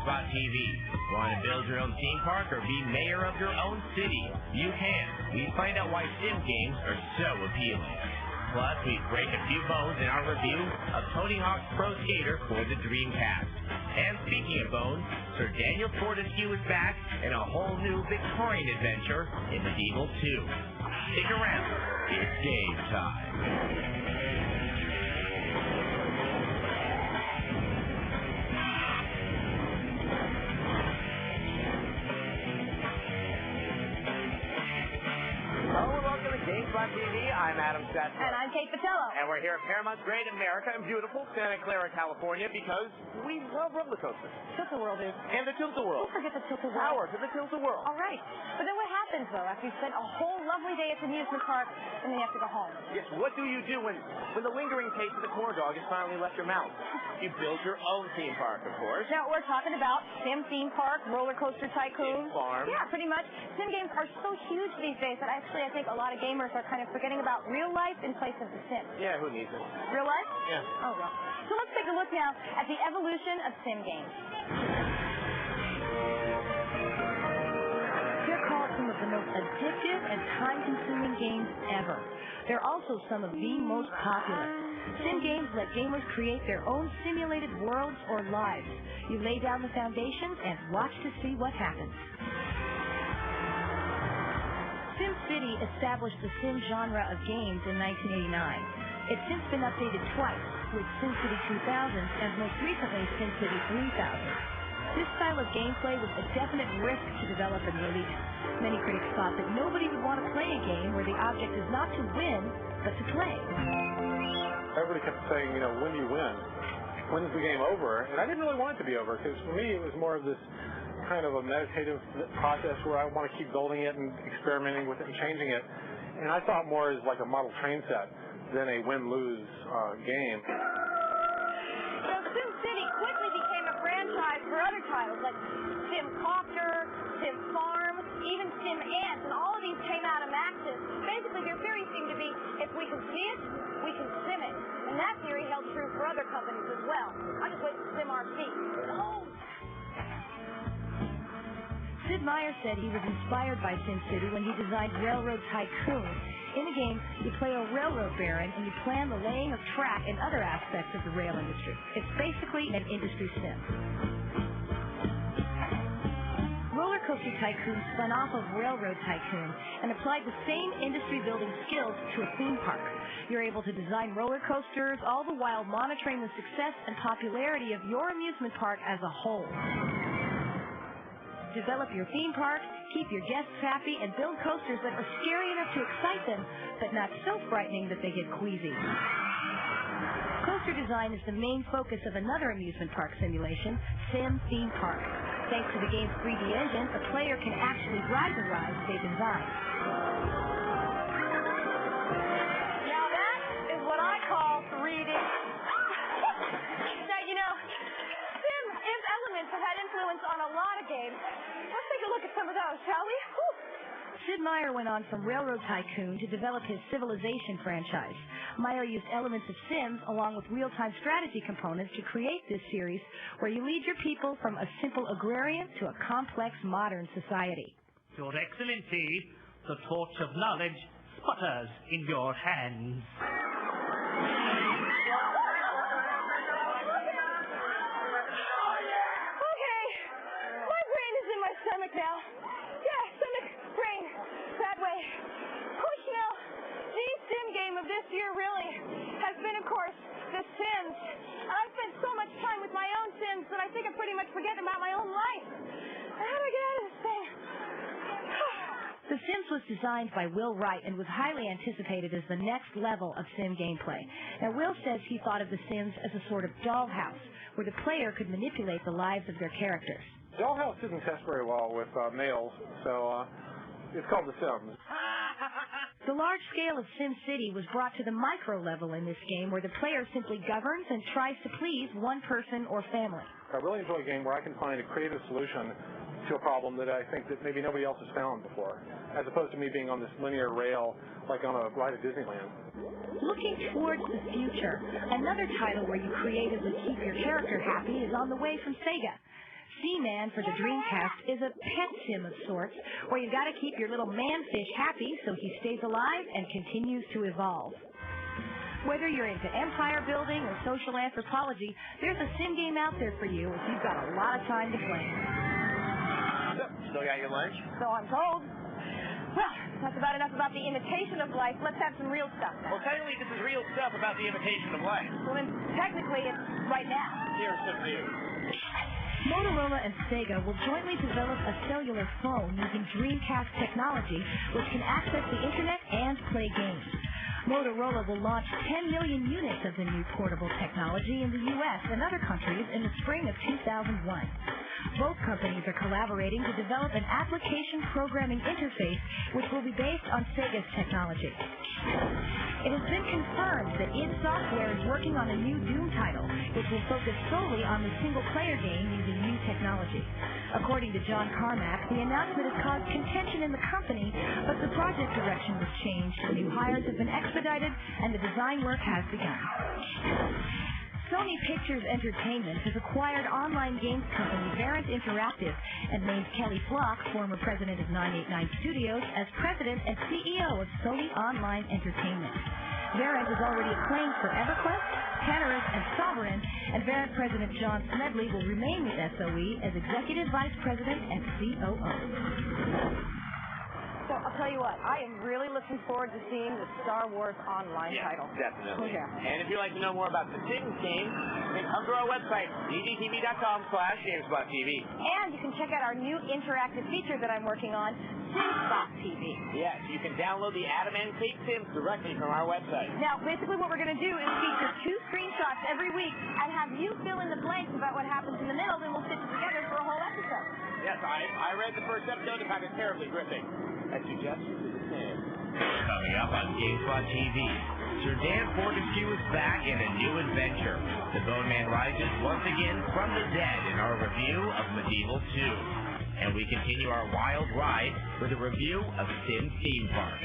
Gamespot TV. Want to build your own theme park or be mayor of your own city? You can. We find out why sim games are so appealing. Plus, we break a few bones in our review of Tony Hawk's Pro Skater for the Dreamcast. And speaking of bones, Sir Daniel Fortescue is back in a whole new Victorian adventure in Medieval 2. Stick around. It's game time. Gamespot TV, I'm Adam Stetson. And I'm Kate Patello. And we're here at Paramount's great America and beautiful Santa Clara, California, because we love roller coasters. Tilt-a-whirl, dude. And the Tilt-a-whirl. Don't forget the Tilt-a-whirl. Power to the Tilt-a-whirl. All right. But then what happens, though, after you spend a whole lovely day at the amusement park and then you have to go home? Yes, what do you do when the lingering taste of the corn dog has finally left your mouth? You build your own theme park, of course. Now, we're talking about Sim Theme Park, Roller Coaster Tycoon. Sim Farm. Yeah, pretty much. Sim games are so huge these days that actually I think a lot of gamers are kind of forgetting about real life in place of the sim. Yeah, who needs it? Real life? Yeah. Oh, well. So let's take a look now at the evolution of sim games. They're called some of the most addictive and time-consuming games ever. They're also some of the most popular. Sim games let gamers create their own simulated worlds or lives. You lay down the foundations and watch to see what happens. SimCity established the sim genre of games in 1989. It's since been updated twice, with SimCity 2000 and most recently SimCity 3000. This style of gameplay was a definite risk to develop and release. Many critics thought that nobody would want to play a game where the object is not to win, but to play. Everybody kept saying, when do you win? When's the game over? And I didn't really want it to be over, because for me it was more of this kind of a meditative process where I want to keep building it and experimenting with it and changing it. And I thought more as like a model train set than a win-lose game. So SimCity quickly became a franchise for other titles like SimCopter, SimFarm, even SimAnt, and all of these came out of Maxis. Basically, their theory seemed to be, if we can see it, we can sim it. And that theory held true for other companies as well. I just wait for SimRC. Oh! Sid Meier said he was inspired by SimCity when he designed Railroad Tycoon. In the game, you play a railroad baron and you plan the laying of track and other aspects of the rail industry. It's basically an industry sim. Roller Coaster Tycoon spun off of Railroad Tycoon and applied the same industry-building skills to a theme park. You're able to design roller coasters, all the while monitoring the success and popularity of your amusement park as a whole. Develop your theme park, keep your guests happy, and build coasters that are scary enough to excite them, but not so frightening that they get queasy. Coaster design is the main focus of another amusement park simulation, Sim Theme Park. Thanks to the game's 3D engine, a player can actually ride the rides they designed. Now that is what I call 3D. Now, Sim is elements that had influence on a lot of games. Let's take a look at some of those, shall we? Whew. Sid Meier went on from Railroad Tycoon to develop his Civilization franchise. Meier used elements of Sims along with real-time strategy components to create this series where you lead your people from a simple agrarian to a complex modern society. Your Excellency, the torch of knowledge sputters in your hands. Stomach now. Yeah, stomach, brain, that way. Push now. The sim game of this year really has been, of course, The Sims. I've spent so much time with my own Sims that I think I'm pretty much forgetting about my own life. How do I get out of this thing? The Sims was designed by Will Wright and was highly anticipated as the next level of sim gameplay. Now, Will says he thought of The Sims as a sort of dollhouse where the player could manipulate the lives of their characters. Dollhouse didn't test very well with males, so it's called The Sims. The large scale of SimCity was brought to the micro level in this game where the player simply governs and tries to please one person or family. I really enjoy a game where I can find a creative solution to a problem that I think that maybe nobody else has found before, as opposed to me being on this linear rail like on a ride at Disneyland. Looking towards the future, another title where you creatively keep your character happy is on the way from Sega. Seaman for the Dreamcast is a pet sim of sorts, where you've got to keep your little manfish happy so he stays alive and continues to evolve. Whether you're into empire building or social anthropology, there's a sim game out there for you if you've got a lot of time to play. So, still got your lunch? So I'm told. Well, that's about enough about the imitation of life. Let's have some real stuff now. Well, technically, this is real stuff about the imitation of life. Well, then, technically, it's right now. Here's some news. Motorola and Sega will jointly develop a cellular phone using Dreamcast technology, which can access the Internet and play games. Motorola will launch 10 million units of the new portable technology in the U.S. and other countries in the spring of 2001. Both companies are collaborating to develop an application programming interface which will be based on Sega's technology. It has been confirmed that id Software is working on a new Doom title, which will focus solely on the single-player game using new technology. According to John Carmack, the announcement has caused contention in the company, but the project direction was changed, new hires have been expedited, and the design work has begun. Sony Pictures Entertainment has acquired online games company Variant Interactive and named Kelly Flock, former president of 989 Studios, as president and CEO of Sony Online Entertainment. Variant is already acclaimed for EverQuest, Tanarus, and Sovereign, and Variant President John Smedley will remain with SOE as Executive Vice President and COO. So I'll tell you what, I am really looking forward to seeing the Star Wars Online title. Definitely. Oh, yeah. And if you'd like to know more about the Sims game, then come to our website, ddtv.com/Gamespot TV. And you can check out our new interactive feature that I'm working on, Gamespot TV. Yes, you can download the Adam and Kate Sims directly from our website. Now, basically what we're going to do is feature 2 screenshots every week and have you fill in the blanks about what happens in the middle, then we'll stitch it together for a whole episode. Yes, I read the first episode and found it terribly gripping. I suggest you do the same. Coming up on Gamespot TV, Sir Dan Fortescue is back in a new adventure. The Bone Man rises once again from the dead in our review of Medieval 2. And we continue our wild ride with a review of Sim Theme Park.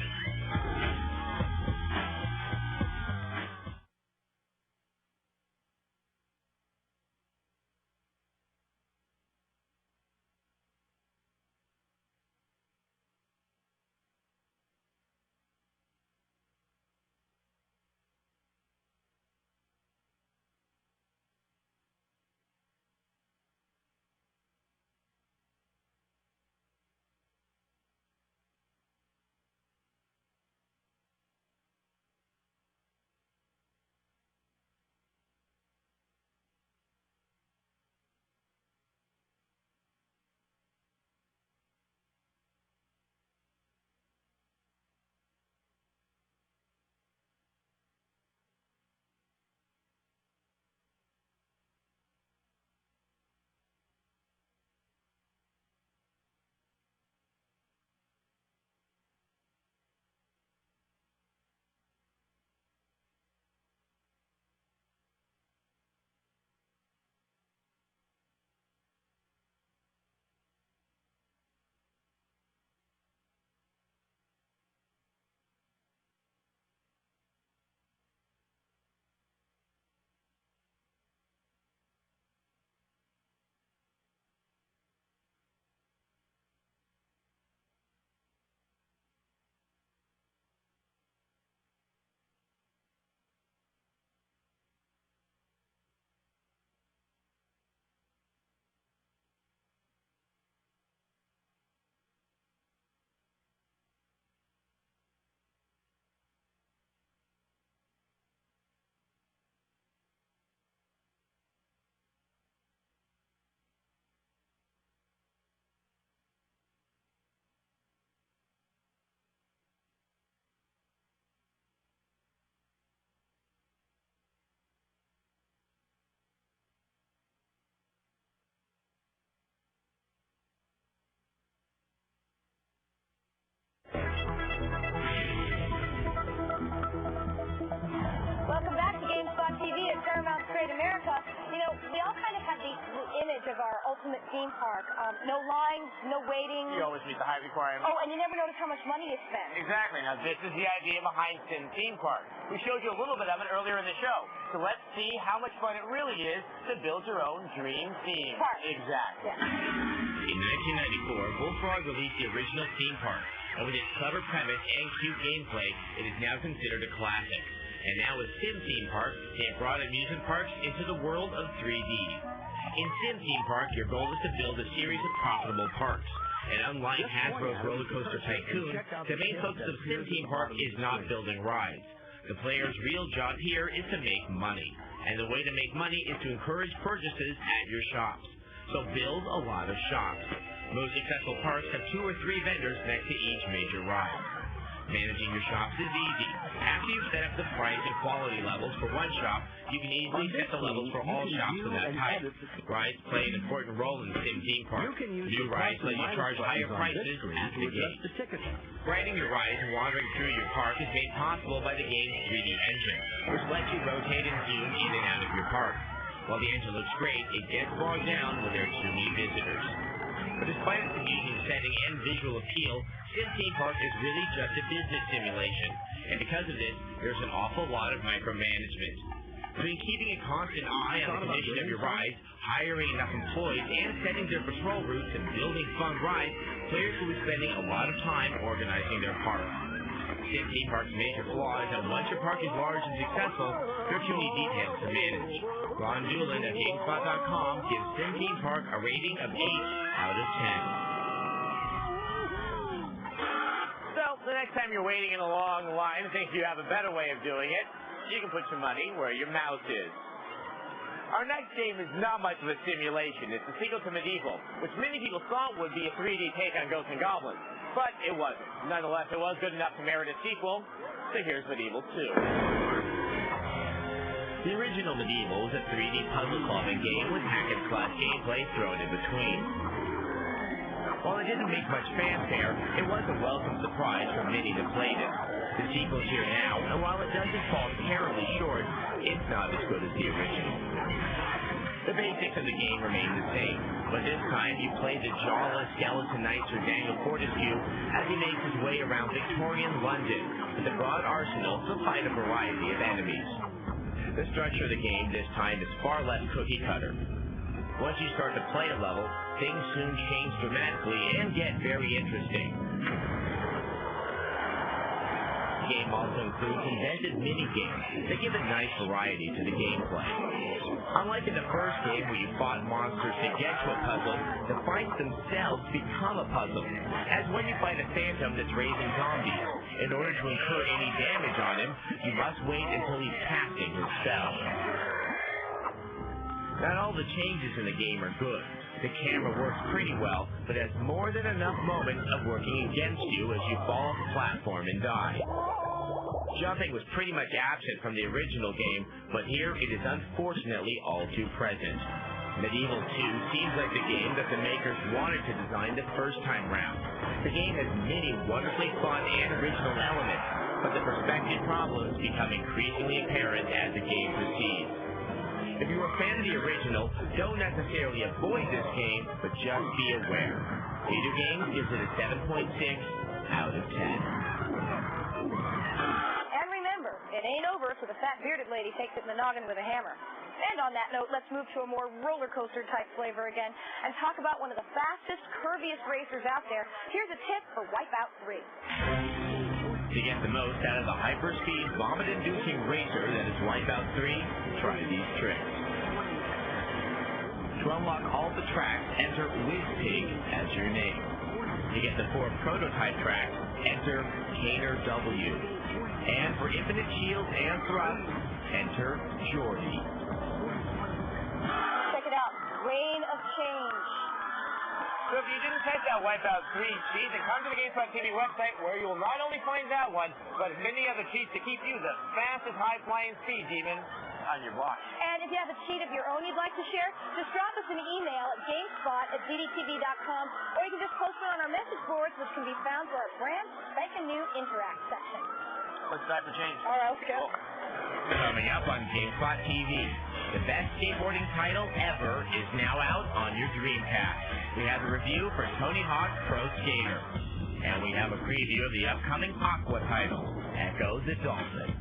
Welcome back to Gamespot TV at Paramount's Great America. you know, we all kind of have the image of our ultimate theme park. No lines, no waiting. You always meet the height requirements. Oh, and you never notice how much money you spend. Exactly. Now, this is the idea behind Sim Theme Park. We showed you a little bit of it earlier in the show. So let's see how much fun it really is to build your own dream theme park. Exactly. Yeah. In 1994, Bullfrog released the original theme park, and with its clever premise and cute gameplay, it is now considered a classic. And now with Sim Theme Park, they have brought amusement parks into the world of 3D. In Sim Theme Park, your goal is to build a series of profitable parks. And unlike Hasbro's Roller Coaster Tycoon, the main focus of Sim Theme Park is not building rides. The player's real job here is to make money. And the way to make money is to encourage purchases at your shops. So build a lot of shops. Most successful parks have 2 or 3 vendors next to each major ride. Managing your shops is easy. After you've set up the price and quality levels for one shop, you can easily set the levels for all shops of that type. Rides play an important role in the Sim Theme Park. New rides let you charge higher prices at the gate. Riding your rides and wandering through your park is made possible by the game's 3D engine, which lets you rotate and zoom in and out of your park. While the engine looks great, it gets bogged down when there are too many visitors. But despite its amusing setting and visual appeal, Sim Theme Park is really just a business simulation. And because of this, there's an awful lot of micromanagement. Between keeping a constant eye on the condition of your rides, hiring enough employees, and setting their patrol routes and building fun rides, players will be spending a lot of time organizing their park. Sim Theme Park's major flaw is that once your park is large and successful, there are too many details to manage. Ron Doolin of Gamespot.com gives Sim Theme Park a rating of 8 out of 10. So, the next time you're waiting in a long line and think you have a better way of doing it, you can put your money where your mouth is. Our next game is not much of a simulation. It's a sequel to Medieval, which many people thought would be a 3D take on Ghosts and Goblins. But it wasn't. Nonetheless, it was good enough to merit a sequel, so here's Medieval 2. The original Medieval was a 3D puzzle-solving game with hack-and-slash gameplay thrown in between. While it didn't make much fanfare, it was a welcome surprise for many that played it. The sequel's here now, and while it doesn't fall terribly short, it's not as good as the original. The basics of the game remain the same, but this time you play the jawless skeleton knight Sir Daniel Fortescue as he makes his way around Victorian London with a broad arsenal to fight a variety of enemies. The structure of the game this time is far less cookie-cutter. Once you start to play a level, things soon change dramatically and get very interesting. The game also includes inventive mini-games that give a nice variety to the gameplay. Unlike in the first game where you fought monsters to get to a puzzle, the fights themselves become a puzzle. As when you fight a phantom that's raising zombies. In order to incur any damage on him, you must wait until he's casting his spell. Not all the changes in the game are good. The camera works pretty well, but has more than enough moments of working against you as you fall off the platform and die. Jumping was pretty much absent from the original game, but here it is unfortunately all too present. Medieval 2 seems like the game that the makers wanted to design the first time round. The game has many wonderfully fun and original elements, but the perspective problems become increasingly apparent as the game proceeds. If you're a fan of the original, don't necessarily avoid this game, but just be aware. Video Games gives it a 7.6 out of 10. And remember, it ain't over till the fat bearded lady takes it in the noggin with a hammer. And on that note, let's move to a more roller coaster type flavor again and talk about one of the fastest, curviest racers out there. Here's a tip for Wipeout 3. To get the most out of the hyper-speed, vomit-inducing racer that is Wipeout 3, try these tricks. To unlock all the tracks, enter WizPig as your name. To get the 4 prototype tracks, enter Cater W. And for infinite shields and thrusts, enter Jordy. Check it out, Reign of Change. So if you didn't catch that Wipeout 3 cheat, then come to the Gamespot TV website where you will not only find that one, but many other cheats to keep you the fastest high-flying speed demon on your block. And if you have a cheat of your own you'd like to share, just drop us an email at gamespot@ddtv.com, or you can just post it on our message boards, which can be found through our brand spanking new Interact section. What's that for change? All right, let's go. Coming up on Gamespot TV. The best skateboarding title ever is now out on your Dreamcast. We have a review for Tony Hawk's Pro Skater. And we have a preview of the upcoming Aqua title, Echo the Dolphin.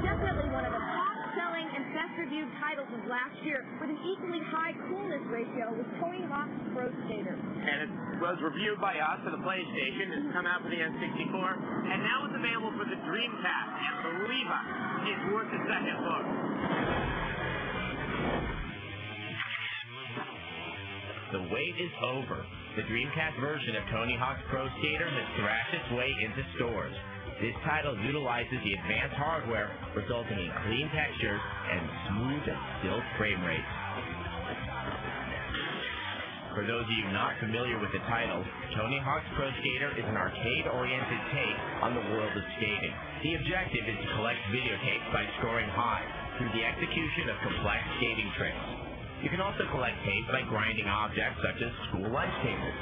Definitely one of the top-selling and best-reviewed titles of last year with an equally high coolness ratio was Tony Hawk's Pro Skater. And it was reviewed by us for the PlayStation. It's come out for the N64. And now it's available for the Dreamcast. And believe us, it's worth a second look. The wait is over. The Dreamcast version of Tony Hawk's Pro Skater has thrashed its way into stores. This title utilizes the advanced hardware, resulting in clean textures and smooth and still frame rates. For those of you not familiar with the title, Tony Hawk's Pro Skater is an arcade-oriented take on the world of skating. The objective is to collect videotapes by scoring high through the execution of complex skating tricks. You can also collect tapes by grinding objects such as school lunch tables.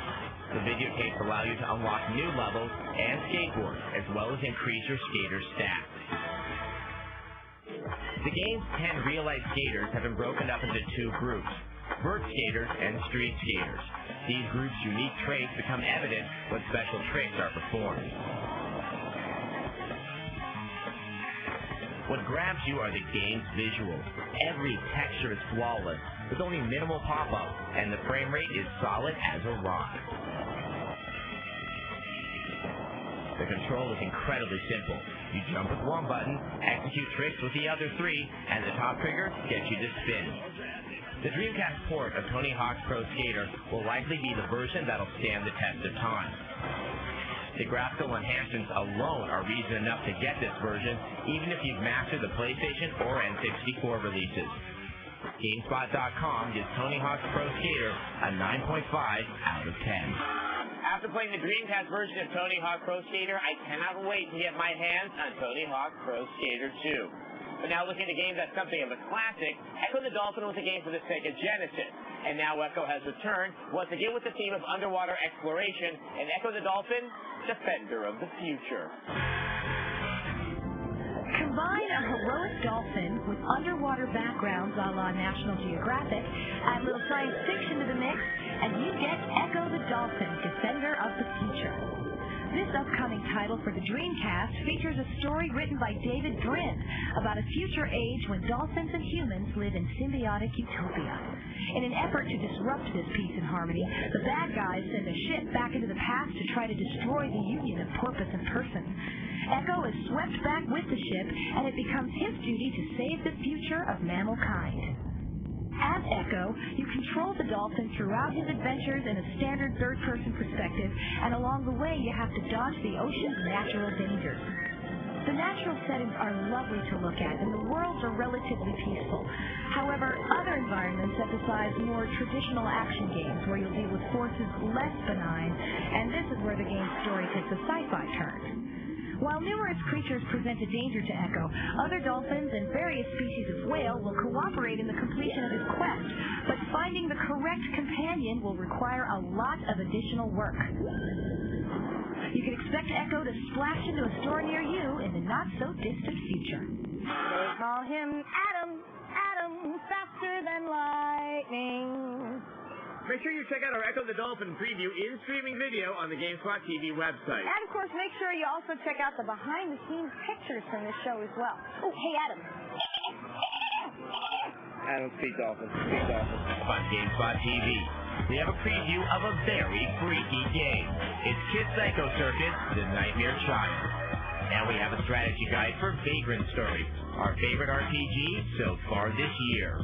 The videotapes allow you to unlock new levels and skateboards, as well as increase your skater's stats. The game's 10 real-life skaters have been broken up into two groups, vert skaters and street skaters. These groups' unique traits become evident when special tricks are performed. What grabs you are the game's visuals. Every texture is flawless, with only minimal pop-up, and the frame rate is solid as a rock. The control is incredibly simple. You jump with one button, execute tricks with the other three, and the top trigger gets you to spin. The Dreamcast port of Tony Hawk's Pro Skater will likely be the version that'll stand the test of time. The graphical enhancements alone are reason enough to get this version, even if you've mastered the PlayStation or N64 releases. Gamespot.com gives Tony Hawk's Pro Skater a 9.5 out of 10. After playing the Dreamcast version of Tony Hawk Pro Skater, I cannot wait to get my hands on Tony Hawk Pro Skater 2. But now looking at a game that's something of a classic, Echo the Dolphin was a game for the Sega Genesis. And now Echo has returned, once again with the theme of underwater exploration, and Echo the Dolphin, Defender of the Future. Combine a heroic dolphin with underwater backgrounds a la National Geographic, add a little science fiction to the mix, and you get Echo the Dolphin, Defender of the Future. This upcoming title for the Dreamcast features a story written by David Brin about a future age when dolphins and humans live in symbiotic utopia. In an effort to disrupt this peace and harmony, the bad guys send a ship back into the past to try to destroy the union of porpoise and person. Echo is swept back with the ship, and it becomes his duty to save the future of mammal kind. As Echo, you control the dolphin throughout his adventures in a standard third-person perspective, and along the way you have to dodge the ocean's natural dangers. The natural settings are lovely to look at, and the worlds are relatively peaceful. However, other environments emphasize more traditional action games where you'll deal with forces less benign, and this is where the game's story takes a sci-fi turn. While numerous creatures present a danger to Echo, other dolphins and various species of whale will cooperate in the completion of his quest, but finding the correct companion will require a lot of additional work. You can expect Echo to splash into a store near you in the not-so-distant future. They call him Adam, Adam, faster than lightning. Make sure you check out our Echo the Dolphin preview in streaming video on the Gamespot TV website. And, of course, make sure you also check out the behind-the-scenes pictures from this show as well. Oh, hey, Adam. Adam, speak dolphin. Speak dolphin. On Gamespot TV, we have a preview of a very freaky game. It's Kid Psycho Circus, The Nightmare Child. And we have a strategy guide for Vagrant Stories, our favorite RPG so far this year.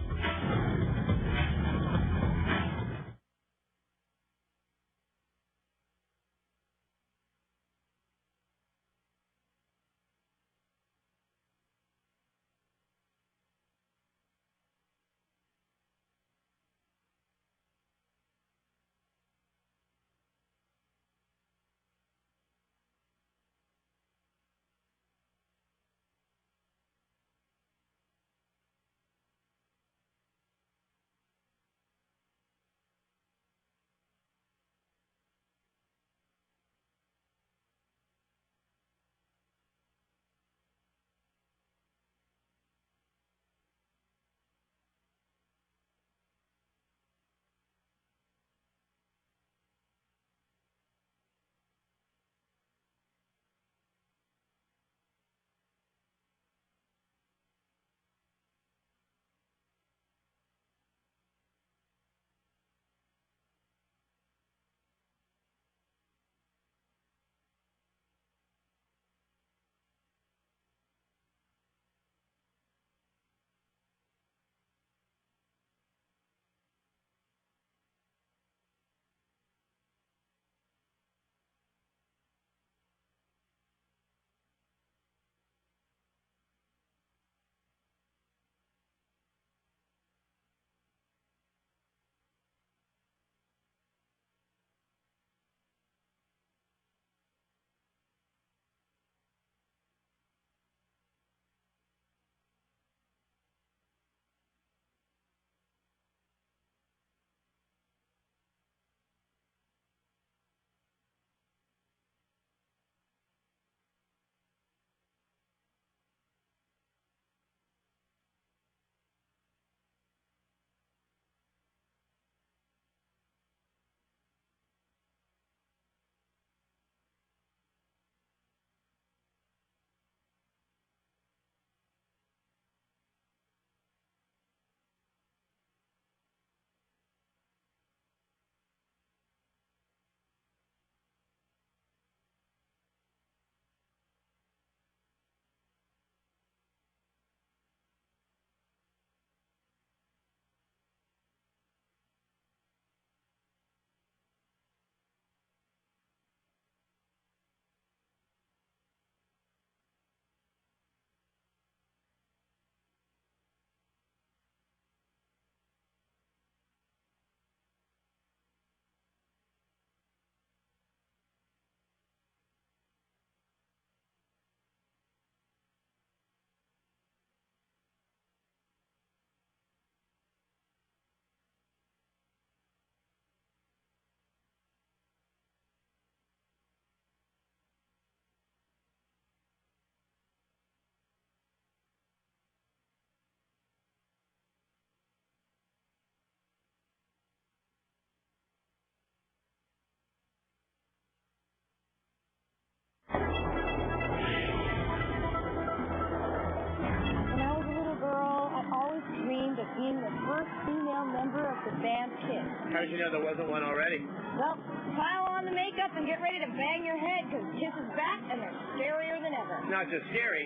first female member of the band Kiss. How did you know there wasn't one already? Well, pile on the makeup and get ready to bang your head, because Kiss is back and they're scarier than ever. Not just scary,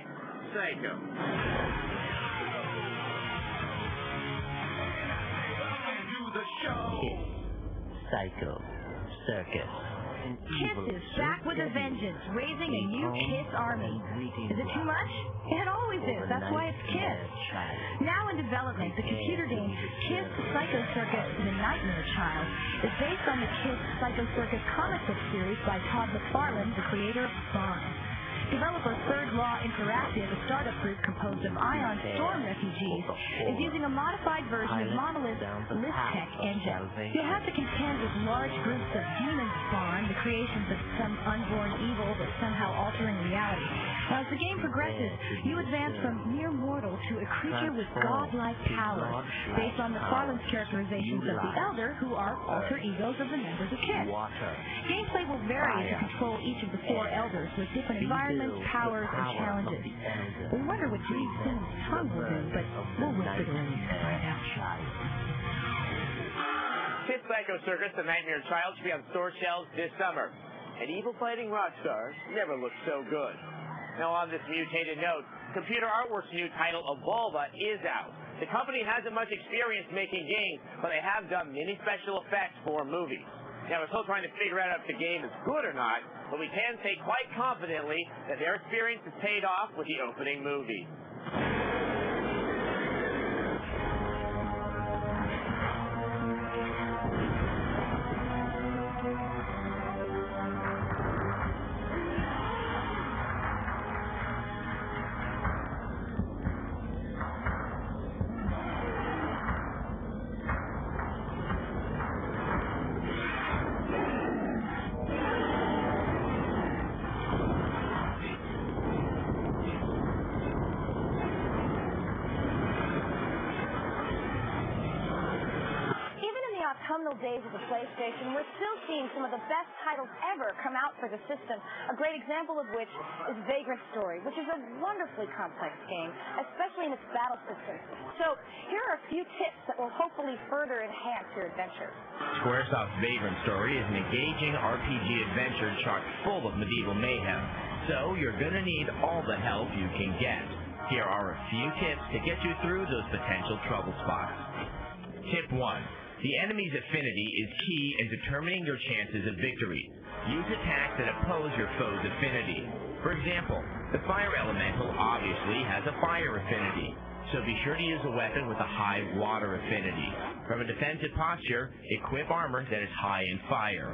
psycho. Psycho Circus. Kiss is back with a vengeance, raising a new Kiss army. Is it too much? It always is. That's why it's Kiss. Now in development, the computer game Kiss Psycho Circus: The Nightmare Child is based on the Kiss Psycho Circus comic book series by Todd McFarlane, the creator of Spawn. Developer Third Law Interactive, a startup group composed of Ion Storm refugees, is using a modified version of Monolith's ListTech engine. You'll have to contend with large groups of demon spawn, the creations of some unborn evil that's somehow altering reality. Now, as the game progresses, you advance from mere mortal to a creature with godlike powers, based on McFarlane's characterizations of the Elder, who are alter egos of the members of Kiss. Gameplay will vary as you control each of the four Elders with different environments, powers, and challenges. We wonder what Gene Simmons' tongue will do, but we'll whisper the release to find out. Kiss Psycho Circus: The Nightmare Child should be on store shelves this summer. And evil fighting rock stars never looked so good. Now on this mutated note, Computer Artworks' new title, Evolva, is out. The company hasn't much experience making games, but they have done many special effects for movies. Now, we're still trying to figure out if the game is good or not, but we can say quite confidently that their experience has paid off with the opening movie. Autumnal days of the PlayStation, we're still seeing some of the best titles ever come out for the system, a great example of which is Vagrant Story, which is a wonderfully complex game, especially in its battle system. So here are a few tips that will hopefully further enhance your adventure. Squaresoft's Vagrant Story is an engaging RPG adventure chock full of medieval mayhem, so you're going to need all the help you can get. Here are a few tips to get you through those potential trouble spots. Tip 1. The enemy's affinity is key in determining your chances of victory. Use attacks that oppose your foe's affinity. For example, the fire elemental obviously has a fire affinity, so be sure to use a weapon with a high water affinity. From a defensive posture, equip armor that is high in fire.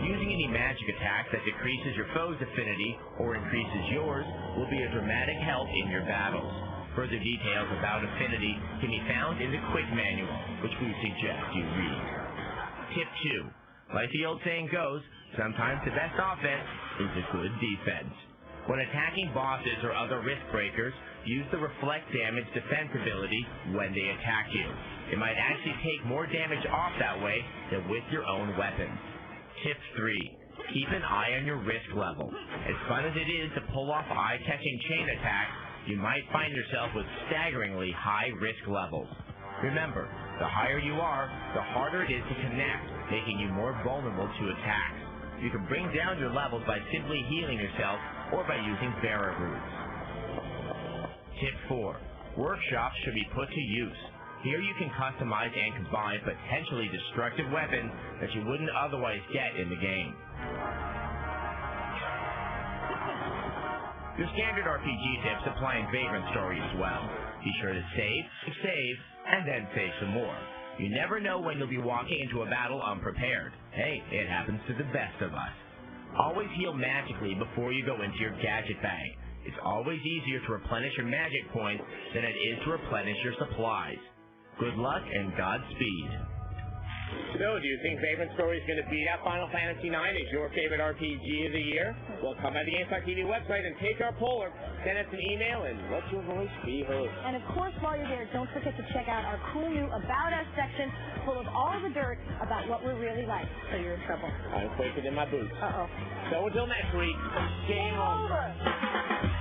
Using any magic attack that decreases your foe's affinity or increases yours will be a dramatic help in your battles. Further details about affinity can be found in the quick manual, which we suggest you read. Tip 2. Like the old saying goes, sometimes the best offense is a good defense. When attacking bosses or other risk breakers, use the reflect damage defense ability when they attack you. It might actually take more damage off that way than with your own weapons. Tip 3. Keep an eye on your risk level. As fun as it is to pull off eye-catching chain attacks, you might find yourself with staggeringly high risk levels. Remember, the higher you are, the harder it is to connect, making you more vulnerable to attacks. You can bring down your levels by simply healing yourself or by using bearer roots. Tip 4. Workshops should be put to use. Here you can customize and combine potentially destructive weapons that you wouldn't otherwise get in the game. Your standard RPG tips apply in Vagrant Story as well. Be sure to save, and then save some more. You never know when you'll be walking into a battle unprepared. Hey, it happens to the best of us. Always heal magically before you go into your gadget bag. It's always easier to replenish your magic points than it is to replenish your supplies. Good luck and Godspeed. So, do you think Vagrant Story is going to beat out Final Fantasy IX as your favorite RPG of the year? Well, come by the Gamespot TV website and take our poll, or send us an email and let your voice be heard. And of course, while you're there, don't forget to check out our cool new About Us section full of all the dirt about what we're really like, so you're in trouble. I'm quaking in my boots. Uh-oh. So until next week, game over.